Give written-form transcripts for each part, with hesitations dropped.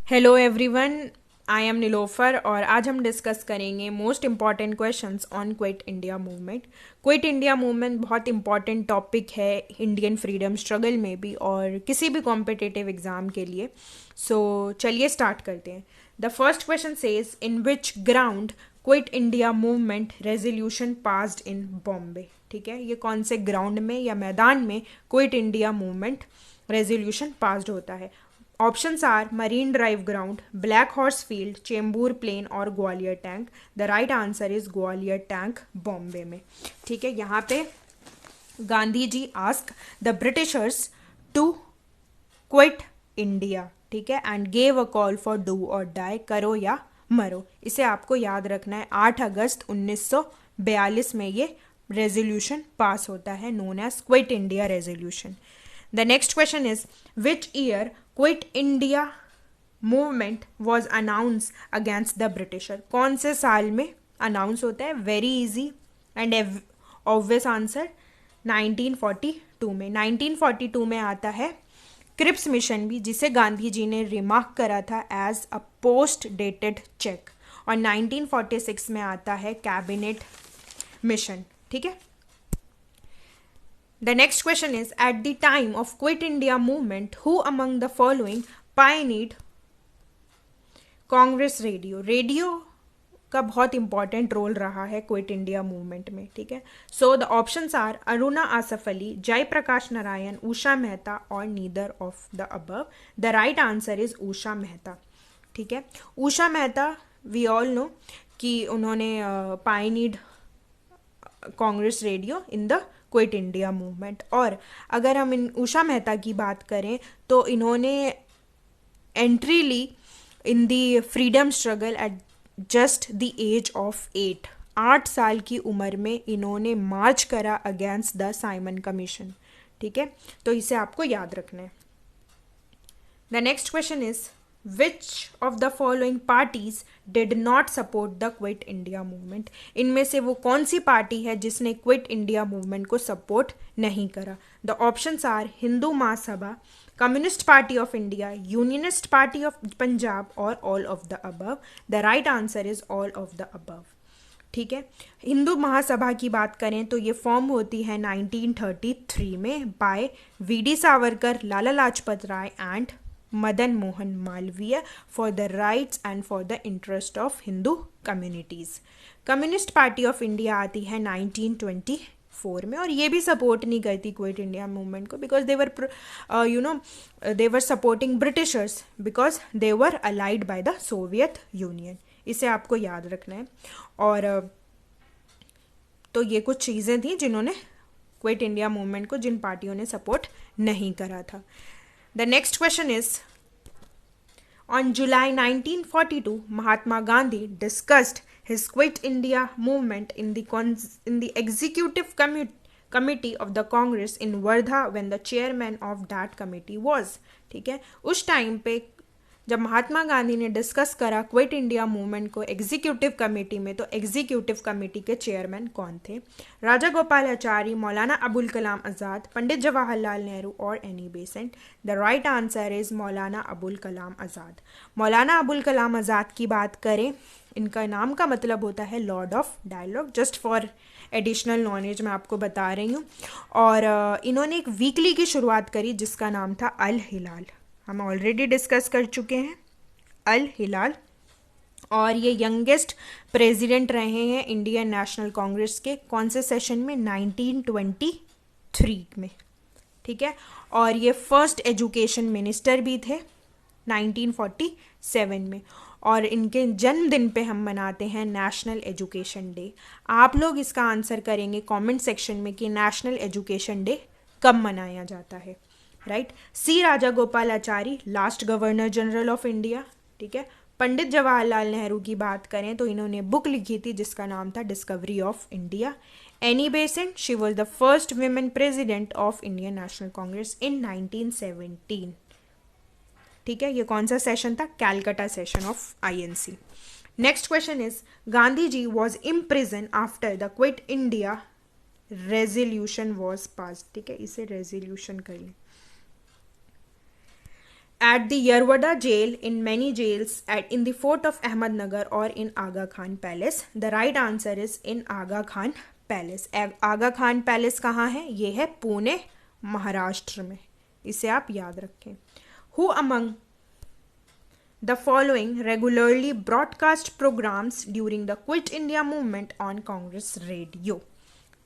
Hello everyone, I am Nilofar और आज हम डिस्कस करेंगे most important questions on Quit India Movement. Quit India Movement बहुत इंपॉर्टेंट टॉपिक है इंडियन फ्रीडम स्ट्रगल में भी और किसी भी कॉम्पिटिटिव एग्जाम के लिए। सो चलिए स्टार्ट करते हैं। The first question says in which ground quit India movement resolution passed in Bombay. ठीक है, ये कौन से ग्राउंड में या मैदान में Quit India movement resolution passed होता है। Options are Marine Drive ground, Black Horse field, Chembur plain और Gwalior tank. The right answer is Gwalior tank, Bombay में। ठीक है, यहाँ पे Gandhi ji ask the Britishers to quit India, ठीक है, and gave a call for do और डाई, करो या मरो। इसे आपको याद रखना है। 8 अगस्त 1942 में ये रेजोल्यूशन पास होता है, known as Quit India resolution. The next question is which year Quit India Movement was announce against the Britisher. कौन से साल में अनाउंस होता है? Very easy and obvious answer 1942 में। 1942 में आता है क्रिप्स मिशन भी, जिसे गांधी जी ने रिमार्क करा था as a post dated cheque, और 1946 में आता है कैबिनेट मिशन। ठीक है। The next question is, at the time of Quit India movement, who among the following pioneered Congress radio? Radio का बहुत इंपॉर्टेंट रोल रहा है क्विट इंडिया मूवमेंट में। ठीक है, so the options are Aruna Asaf Ali, Jayaprakash Narayan, Usha Mehta और neither of the above. The right answer is Usha Mehta. ठीक है, Usha Mehta we all know कि उन्होंने pioneered Congress radio in the Quit India movement. और अगर हम इन उषा मेहता की बात करें तो इन्होंने एंट्री ली in the freedom struggle at just the age of 8। 8 साल की उम्र में इन्होंने मार्च करा अगेंस्ट द साइमन कमीशन। ठीक है, तो इसे आपको याद रखना है। The next question is which of the following parties did not support the Quit India movement. इनमें से वो कौन सी पार्टी है जिसने क्विट इंडिया मूवमेंट को सपोर्ट नहीं करा? The options are Hindu Mahasabha, Communist Party of India, Unionist Party of Punjab और all of the above. The right answer is all of the above. ठीक है, हिंदू महासभा की बात करें तो ये फॉर्म होती है 1933 में by VD. Savarkar, Lala Lajpat Rai and Madan Mohan Malviya for the rights and for the interest of Hindu communities. Communist Party of India आती है 1924 में, और ये भी सपोर्ट नहीं करती क्विट इंडिया मूवमेंट को because they were they were supporting Britishers because they were allied by the Soviet union. इसे आपको याद रखना है। और तो ये कुछ चीज़ें थी जिन्होंने क्विट इंडिया मूवमेंट को, जिन पार्टियों ने सपोर्ट नहीं करा था। The next question is, on July 1942, Mahatma Gandhi discussed his Quit India movement in the executive committee of the Congress in Wardha when the chairman of that committee was। ठीक है, उस time पे जब महात्मा गांधी ने discuss करा quit India movement को executive committee में, तो एग्जीक्यूटिव कमेटी के चेयरमैन कौन थे? राजा गोपालाचारी, मौलाना अबुल कलाम आज़ाद, पंडित जवाहरलाल नेहरू और Annie Besant. The right answer is मौलाना अबुल कलाम आज़ाद। मौलाना अबुल कलाम आज़ाद की बात करें, इनका नाम का मतलब होता है lord of dialogue. Just for additional knowledge मैं आपको बता रही हूँ। और इन्होंने एक वीकली की शुरुआत करी जिसका नाम था अल हिलाल। हम ऑलरेडी डिस्कस कर चुके हैं अल हिलाल। और ये यंगेस्ट प्रेसिडेंट रहे हैं इंडियन नेशनल कांग्रेस के। कौन से सेशन में? 1923 में। ठीक है, और ये फर्स्ट एजुकेशन मिनिस्टर भी थे 1947 में। और इनके जन्मदिन पे हम मनाते हैं नेशनल एजुकेशन डे। आप लोग इसका आंसर करेंगे कमेंट सेक्शन में कि नेशनल एजुकेशन डे कब मनाया जाता है। Right, C Raja Gopalachari, last governor general of India. ठीक है, पंडित जवाहरलाल नेहरू की बात करें तो इन्होंने बुक लिखी थी जिसका नाम था Discovery of India. Annie Besant, she was the first women president of Indian National Congress in 1917। ठीक है, ये कौन सा सेशन था? Calcutta session of INC। Next question is, Gandhi ji was imprison after the Quit India resolution was pass, ठीक है, इसे resolution कर लें. At the Yerwada jail, in many jails, in the fort of Ahmednagar or in Aga Khan Palace. The right answer is in Aga Khan Palace. Aga Khan Palace कहाँ है? ये है पुणे, महाराष्ट्र में. इसे आप याद रखें. Who among the following regularly broadcast programs during the Quit India movement on Congress Radio?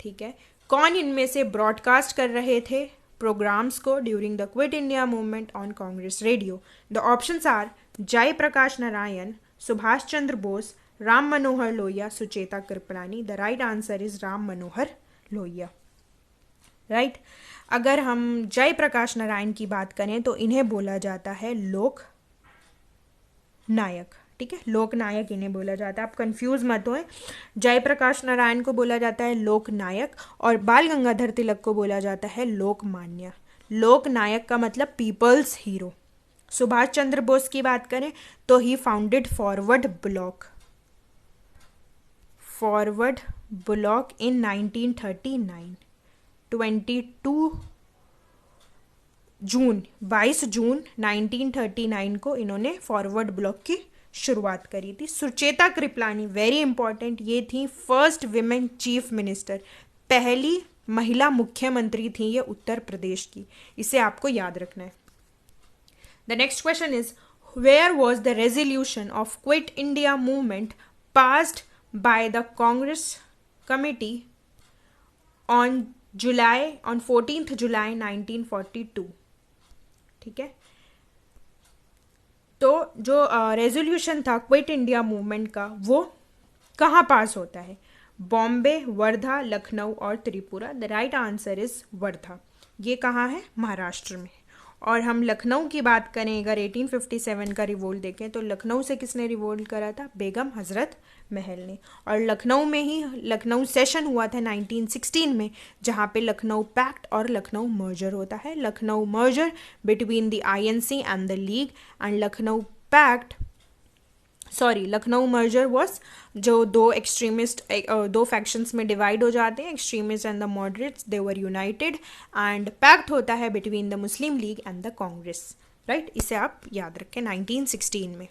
ठीक है, कौन इनमें से ब्रॉडकास्ट कर रहे थे प्रोग्राम्स को during the Quit India movement on Congress radio? The options are Jay Prakash Narayan, Subhash Chandra Bose, Ram Manohar Lohia, Sucheta Kripalani. The right answer is Ram Manohar Lohia. Right. अगर हम जय प्रकाश नारायण की बात करें तो इन्हें बोला जाता है लोक नायक. ठीक है, लोक नायक इन्हें बोला जाता है. आप कंफ्यूज मत होएं. जयप्रकाश नारायण को बोला जाता है लोक नायक और बाल गंगाधर तिलक को बोला जाता है लोकमान्य. लोक नायक का मतलब पीपल्स हीरो. सुभाष चंद्र बोस की बात करें तो ही फाउंडेड फॉरवर्ड ब्लॉक इन 1939. 22 जून 1939 को इन्होंने फॉरवर्ड ब्लॉक की शुरुआत करी थी. सुचेता कृपलानी, वेरी इंपॉर्टेंट, ये थी फर्स्ट विमेन चीफ मिनिस्टर, पहली महिला मुख्यमंत्री थी ये उत्तर प्रदेश की. इसे आपको याद रखना है. The next question is where was the resolution of Quit India Movement passed by the Congress committee on 14th July 1942. ठीक है, तो जो रेजोल्यूशन था क्विट इंडिया मूवमेंट का वो कहाँ पास होता है? बॉम्बे, वर्धा, लखनऊ और Tripura. The right answer is Wardha. ये कहाँ है? महाराष्ट्र में. और हम लखनऊ की बात करें, अगर 1857 का रिवोल्ट देखें तो लखनऊ से किसने रिवोल्ट करा था? बेगम हजरत महल ने. और लखनऊ में ही लखनऊ सेशन हुआ था 1916 में, जहाँ पे लखनऊ पैक्ट और लखनऊ मर्जर होता है. Lucknow merger between the INC and the League and Lucknow merger was जो दो फैक्शंस में डिवाइड हो जाते हैं, extremist and the moderates, they were united, and pact होता है between the Muslim League and the Congress. Right, इसे आप याद रखें 1916 में.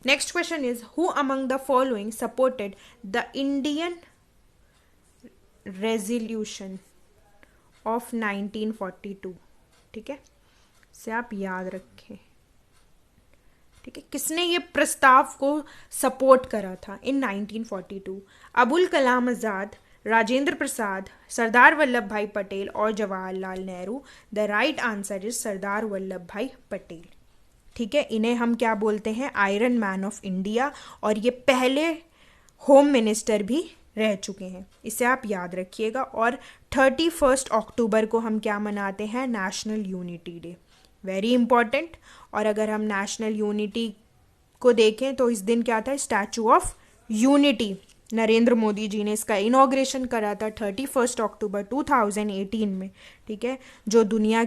Next question is who among the following supported the Indian resolution of 1942. ठीक है, इसे आप याद रखें. ठीक है, किसने ये प्रस्ताव को सपोर्ट करा था इन 1942? अबुल कलाम आज़ाद, राजेंद्र प्रसाद, सरदार वल्लभ भाई पटेल और Jawaharlal Nehru. The right answer is Sardar Vallabh Bhai Patel. ठीक है, इन्हें हम क्या बोलते हैं? Iron man of India. और ये पहले होम मिनिस्टर भी रह चुके हैं. इसे आप याद रखिएगा. और 31 अक्टूबर को हम क्या मनाते हैं? National unity day. Very important. और अगर हम नेशनल यूनिटी को देखें तो इस दिन क्या था? Statue of Unity. Narendra Modi ji ने इसका इनॉग्रेशन करा था 31 अक्टूबर 2018 में. ठीक है, जो दुनिया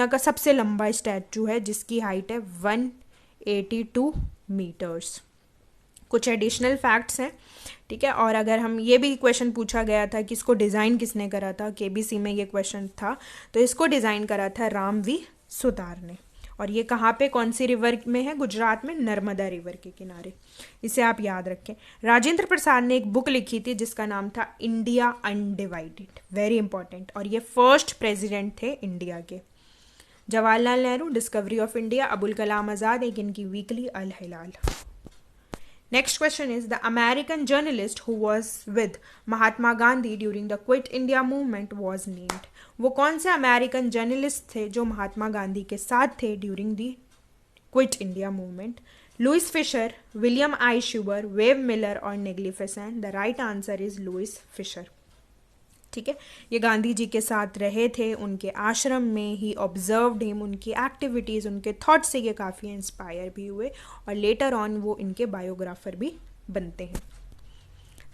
का सबसे लंबा स्टैचू है, जिसकी हाइट है 182 मीटर्स. कुछ एडिशनल फैक्ट्स हैं. ठीक है, और अगर हम ये भी क्वेश्चन पूछा गया था कि इसको डिज़ाइन किसने करा था, KBC में ये क्वेश्चन था, तो इसको डिज़ाइन करा था राम V सुतार ने. और ये कहाँ पे, कौन सी रिवर में है? गुजरात में, नर्मदा रिवर के किनारे. इसे आप याद रखें. राजेंद्र प्रसाद ने एक बुक लिखी थी जिसका नाम था इंडिया अनडिवाइडेड. Very important. और ये फर्स्ट प्रेसिडेंट थे इंडिया के. Jawaharlal Nehru, Discovery of India. Abul Kalam Azad, एक इनकी weekly Al Hilal. Next question is the American journalist who was with Mahatma Gandhi during the Quit India movement was named. वो कौन से अमेरिकन जर्नलिस्ट थे जो महात्मा गांधी के साथ थे during the Quit India movement? Louis Fischer, William I Shuber, Webb Miller और नेग्लिफिसेंट. The right answer is Louis Fischer. ठीक है, ये गांधी जी के साथ रहे थे, उनके आश्रम में ही ऑब्जर्व्ड हिम. उनकी एक्टिविटीज़, उनके थॉट से ये काफ़ी इंस्पायर भी हुए और लेटर ऑन वो इनके बायोग्राफर भी बनते हैं.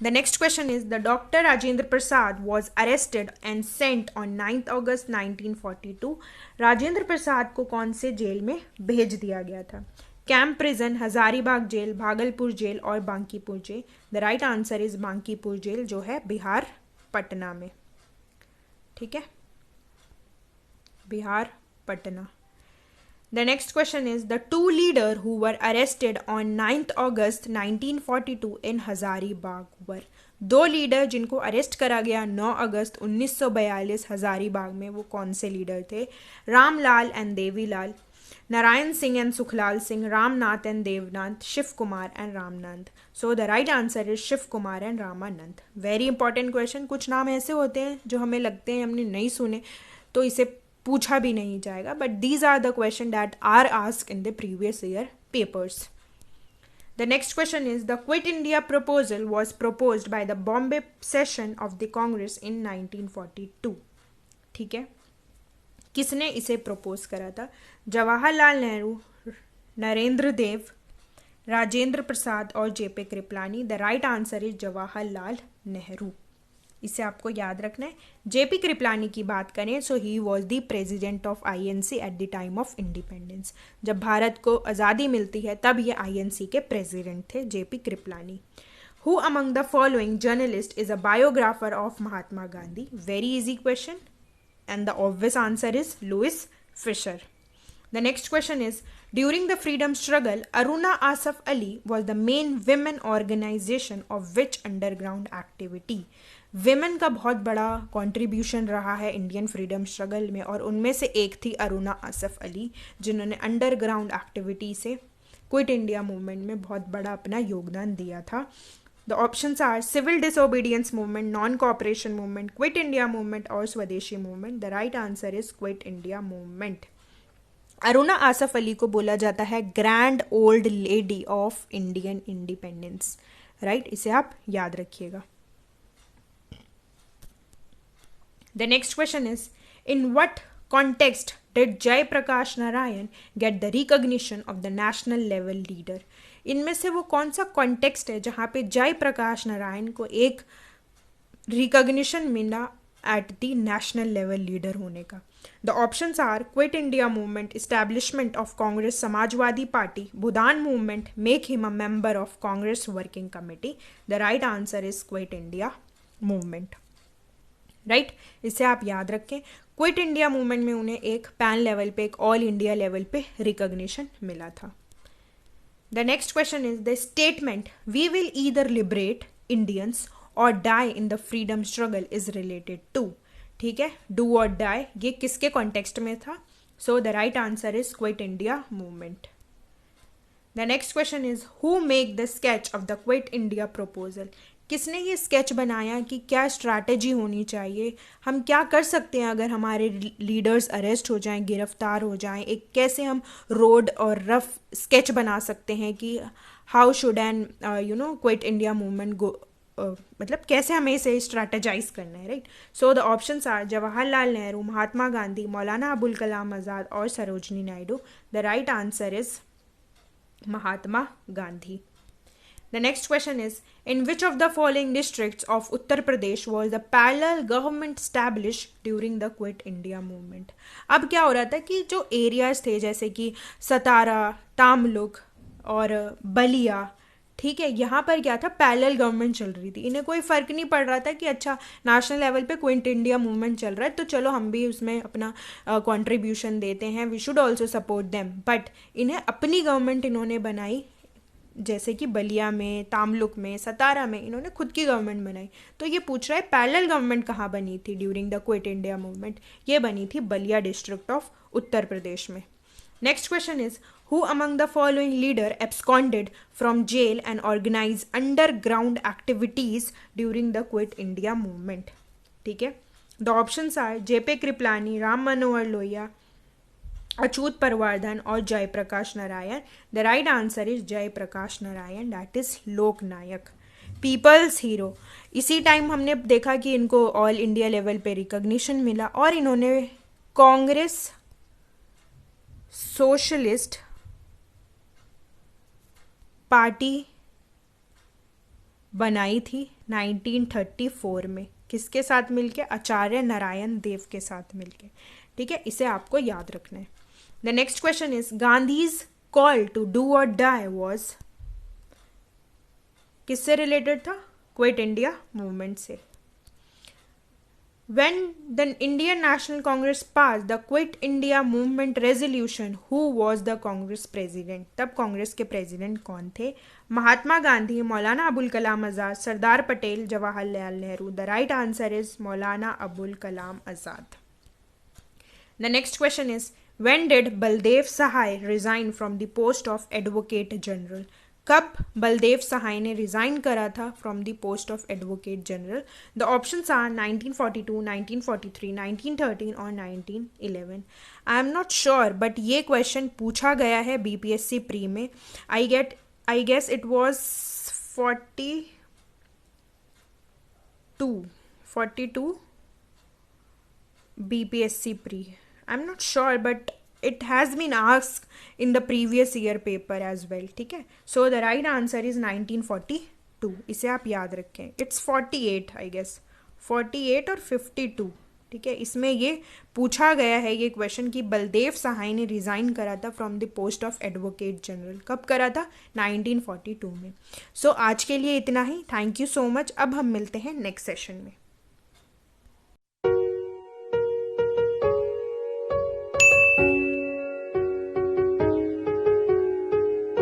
The next question is the doctor Rajendra Prasad was arrested and sent on 9 August 1942. Rajendra Prasad को कौन से जेल में भेज दिया गया था? Camp prison, Hazaribagh jail, Bhagalpur jail और Bankipur jail. The right answer is Bankipur jail, जो है बिहार पटना में, ठीक है, Bihar Patna. The next question is the two leaders who were arrested on 9th August 1942 in Hazaribagh were। दो लीडर जिनको अरेस्ट करा गया 9 अगस्त 1942 हजारीबाग में, वो कौन से लीडर थे? Ramlal and Devilal, Narayan Singh and Sukhlal Singh, Ramnath and Devnath, Shiv Kumar and Ramanand. So the right answer is Shiv Kumar and Ramanand. Very important question. कुछ नाम ऐसे होते हैं जो हमें लगते हैं हमने नहीं सुने तो इसे पूछा भी नहीं जाएगा, but these are the questions that are asked in the previous year papers. The next question is the Quit India proposal was proposed by the Bombay session of the Congress in 1942। ठीक है, किसने इसे प्रपोज करा था? जवाहरलाल नेहरू, नरेंद्र देव, राजेंद्र प्रसाद और JP Kripalani. The right answer is Jawaharlal Nehru. इसे आपको याद रखना है। जेपी कृपलानी की बात करें so he was the president of INC at the time of independence. जब भारत को आज़ादी मिलती है तब ये आईएनसी के प्रेसिडेंट थे, JP Kripalani. Who among the following journalist is a biographer of Mahatma Gandhi? Very easy question and the obvious answer is Louis Fisher. The next question is, during the freedom struggle, Aruna Asaf Ali was the main women organization of which underground activity? Women का बहुत बड़ा contribution रहा है Indian freedom struggle में, और उनमें से एक थी अरुणा आसफ अली, जिन्होंने अंडरग्राउंड एक्टिविटी से क्विट इंडिया मूवमेंट में बहुत बड़ा अपना योगदान दिया था। The options are civil disobedience movement, non-cooperation movement, quit India movement और स्वदेशी movement. The right answer is quit India movement. Aruna Asaf Ali को बोला जाता है grand old lady of Indian independence, right? इसे आप याद रखिएगा। The next question is, in what context did Jai Prakash Narayan get the recognition of the national level leader? इनमें से वो कौन सा कॉन्टेक्स्ट है जहाँ पे जय प्रकाश नारायण को एक रिकॉग्निशन मिला at the national level leader होने का? The options are Quit India Movement, establishment of Congress Samajwadi Party, Bhoodan movement, make him a member of Congress working committee. The right answer is Quit India Movement, right? इसे आप याद रखें। क्विट इंडिया मूवमेंट में उन्हें एक pan level पे, एक ऑल इंडिया लेवल पे रिकॉग्निशन मिला था। The next question is, the statement "We will either liberate Indians or die in the freedom struggle" is related to, ठीक है, do or die, ये किसके कॉन्टेक्स्ट में था? So the right answer is Quit India movement. The next question is, who make the sketch of the Quit India proposal? किसने ये sketch बनाया कि क्या स्ट्रैटेजी होनी चाहिए, हम क्या कर सकते हैं अगर हमारे लीडर्स अरेस्ट हो जाएं, गिरफ्तार हो जाएं, एक कैसे हम रोड और रफ स्केच बना सकते हैं कि how should an Quit India movement go, मतलब कैसे हमें इसे स्ट्रैटेजाइज करना है, right? So the options are Jawaharlal Nehru, Mahatma Gandhi, Maulana Abul Kalam Azad और Sarojini Naidu. The right answer is Mahatma Gandhi. The next question is, in which of the following districts of Uttar Pradesh was the parallel government established during the Quit India movement? अब क्या हो रहा था कि जो areas थे जैसे कि सतारा, तामलुक और बलिया, ठीक है, यहाँ पर क्या था, पैरेलल गवर्नमेंट चल रही थी. इन्हें कोई फ़र्क नहीं पड़ रहा था कि अच्छा नेशनल लेवल पे क्विट इंडिया मूवमेंट चल रहा है तो चलो हम भी उसमें अपना कंट्रीब्यूशन देते हैं, we should also support them. But इन्हें अपनी गवर्नमेंट इन्होंने बनाई, जैसे कि बलिया में, तामलुक में, सतारा में इन्होंने खुद की गवर्नमेंट बनाई. तो ये पूछ रहा है पैरेलल गवर्नमेंट कहाँ बनी थी during the Quit India movement? ये बनी थी बलिया डिस्ट्रिक्ट ऑफ उत्तर प्रदेश में. Next question is, who among the following leader absconded from jail and organise underground activities during the Quit India movement? ठीक है, the options are JP Kripalani, Ram Manohar Lohia, Achyut Patwardhan और Jayaprakash Narayan. The right answer is Jayaprakash Narayan, that is Loknayak, people's hero. इसी time हमने देखा कि इनको all India level पे recognition मिला और इन्होंने कांग्रेस सोशलिस्ट पार्टी बनाई थी 1934 में. किसके साथ मिलके? आचार्य नारायण देव के साथ मिलके. ठीक है, इसे आपको याद रखना है. The next question is, Gandhi's call to do और डाई वॉज किससे रिलेटेड था? क्विट इंडिया मूवमेंट से. When the Indian National Congress passed the Quit India Movement resolution, who was the Congress president? तब कांग्रेस के प्रेसिडेंट कौन थे? महात्मा Gandhi, Maulana Abul Kalam Azad, Sardar Patel, Jawaharlal Nehru. The right answer is Maulana Abul Kalam Azad. The next question is, when did Baldev Sahai resign from the post of Advocate General? कब बलदेव सहाय ने resign करा था from the post of advocate general? The options are 1942, 1943, 1913 और 1911. I am not sure but ये question पूछा गया है BPSC pre में. I guess it was 42 BPSC pre. I'm not sure, but it has been asked in the previous year paper as well. ठीक है, so the right answer is 1942. इसे आप याद रखें. It's 48 I guess, 48 और 52. ठीक है, इसमें ये पूछा गया है ये क्वेश्चन कि बलदेव सहाय ने रिजाइन करा था from the post of advocate general. कब करा था? 1942 में. सो आज के लिए इतना ही. Thank you so much. अब हम मिलते हैं नेक्स्ट सेशन में.